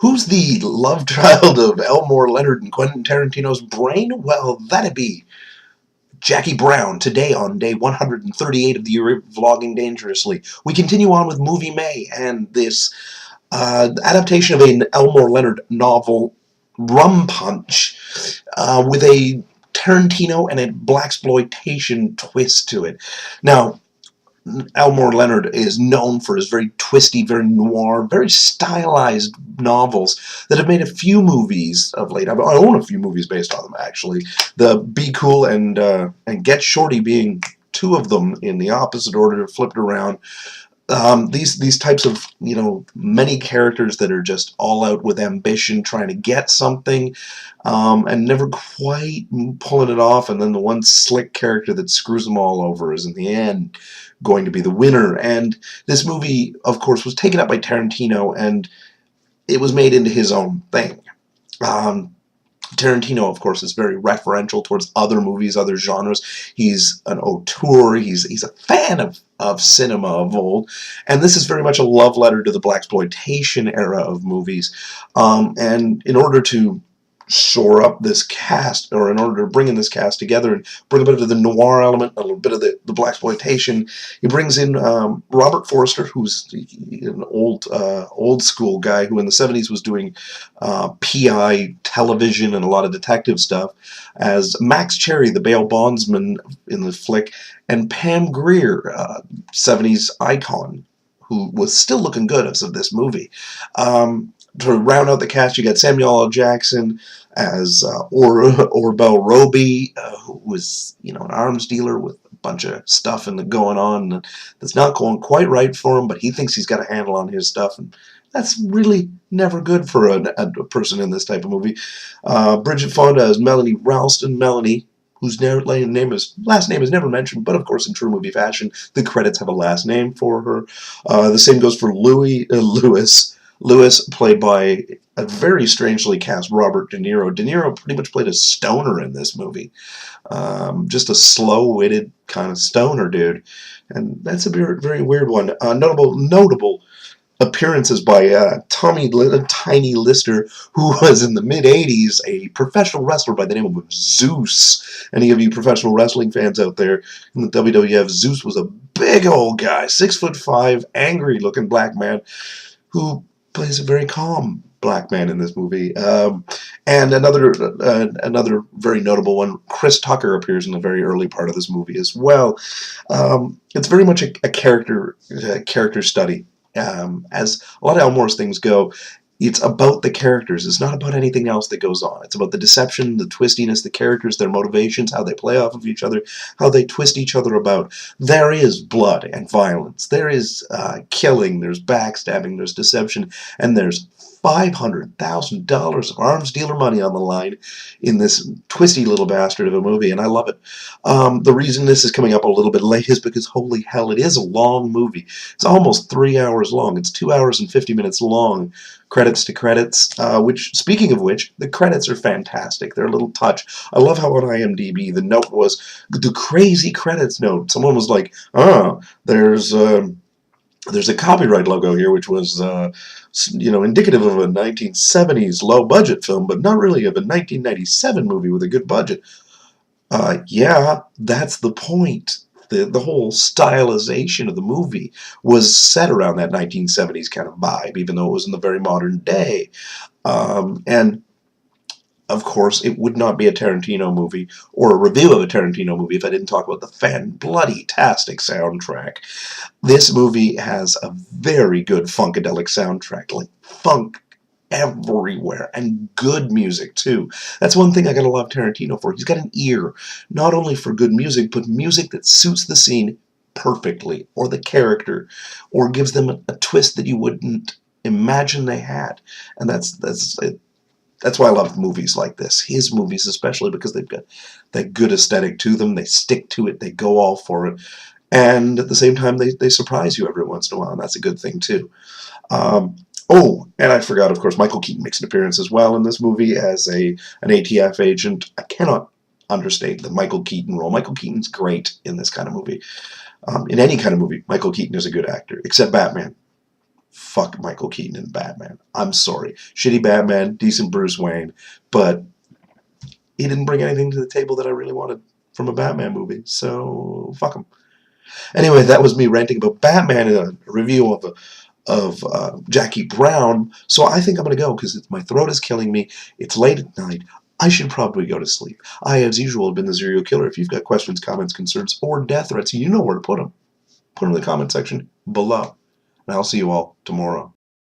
Who's the love child of Elmore Leonard and Quentin Tarantino's brain? Well, that'd be Jackie Brown. Today on day 138 of the year Vlogging Dangerously, we continue on with Movie May and this adaptation of an Elmore Leonard novel, Rum Punch, with a Tarantino and a blaxploitation twist to it. Now, Elmore Leonard is known for his very twisty, very noir, very stylized novels that have made a few movies of late. I own a few movies based on them, actually. The Be Cool and Get Shorty being two of them in the opposite order, flipped around. These types of, many characters that are just all out with ambition, trying to get something, and never quite pulling it off, and then the one slick character that screws them all over is in the end going to be the winner. And this movie, of course, was taken up by Tarantino, and it was made into his own thing. Tarantino, of course, is very referential towards other movies, other genres. He's an auteur. He's a fan of cinema of old. And this is very much a love letter to the blaxploitation era of movies. And in order to shore up this cast, or in order to bring in this cast together and bring a bit of the noir element, a little bit of the blaxploitation, he brings in Robert Forster, who's an old school guy who in the 70s was doing PI television and a lot of detective stuff, as Max Cherry, the bail bondsman in the flick, and Pam Grier, 70s icon, who was still looking good as of this movie. To round out the cast, you got Samuel L. Jackson as Orbel Roby, who was, an arms dealer with a bunch of stuff going on that's not going quite right for him, but he thinks he's got a handle on his stuff, and that's really never good for a person in this type of movie. Bridget Fonda as Melanie Ralston. Melanie, whose last name is never mentioned, but of course in true movie fashion, the credits have a last name for her. The same goes for Lewis. Lewis, played by a very strangely cast Robert De Niro. De Niro pretty much played a stoner in this movie. Just a slow-witted kind of stoner dude. And that's a very, very weird one. Notable appearances by Tiny Lister, who was in the mid-'80s a professional wrestler by the name of Zeus. Any of you professional wrestling fans out there in the WWF, Zeus was a big old guy, 6'5", angry-looking black man who plays a very calm black man in this movie. And another very notable one, Chris Tucker appears in the very early part of this movie as well. It's very much a character study. As a lot of Elmore's things go, it's about the characters. It's not about anything else that goes on. It's about the deception, the twistiness, the characters, their motivations, how they play off of each other, how they twist each other about. There is blood and violence. There is killing. There's backstabbing. There's deception. And there's $500,000 of arms dealer money on the line in this twisty little bastard of a movie, and I love it. The reason this is coming up a little bit late is because, holy hell, it is a long movie. It's almost 3 hours long. It's 2 hours and 50 minutes long, credits to credits, which, speaking of which, the credits are fantastic. They're a little touch. I love how on IMDb the note was the crazy credits note. Someone was like, there's a copyright logo here, which was, indicative of a 1970s low-budget film, but not really of a 1997 movie with a good budget. Yeah, that's the point. The whole stylization of the movie was set around that 1970s kind of vibe, even though it was in the very modern day. And of course, it would not be a Tarantino movie or a review of a Tarantino movie if I didn't talk about the fan-bloody-tastic soundtrack. This movie has a very good funkadelic soundtrack, like funk everywhere, and good music, too. That's one thing I gotta love Tarantino for. He's got an ear, not only for good music, but music that suits the scene perfectly, or the character, or gives them a twist that you wouldn't imagine they had. And that's why I love movies like this. His movies especially, because they've got that good aesthetic to them. They stick to it. They go all for it. And at the same time, they surprise you every once in a while, and that's a good thing, too. And I forgot, of course, Michael Keaton makes an appearance as well in this movie as an ATF agent. I cannot understate the Michael Keaton role. Michael Keaton's great in this kind of movie. In any kind of movie, Michael Keaton is a good actor, except Batman. fuck Michael Keaton in Batman. I'm sorry. Shitty Batman, decent Bruce Wayne, but he didn't bring anything to the table that I really wanted from a Batman movie, so fuck him. Anyway, that was me ranting about Batman in a review of Jackie Brown. So I think I'm going to go because my throat is killing me. It's late at night. I should probably go to sleep. I, as usual, have been the Serial Killer. If you've got questions, comments, concerns, or death threats, you know where to put them. Put them in the comment section below. And I'll see you all tomorrow.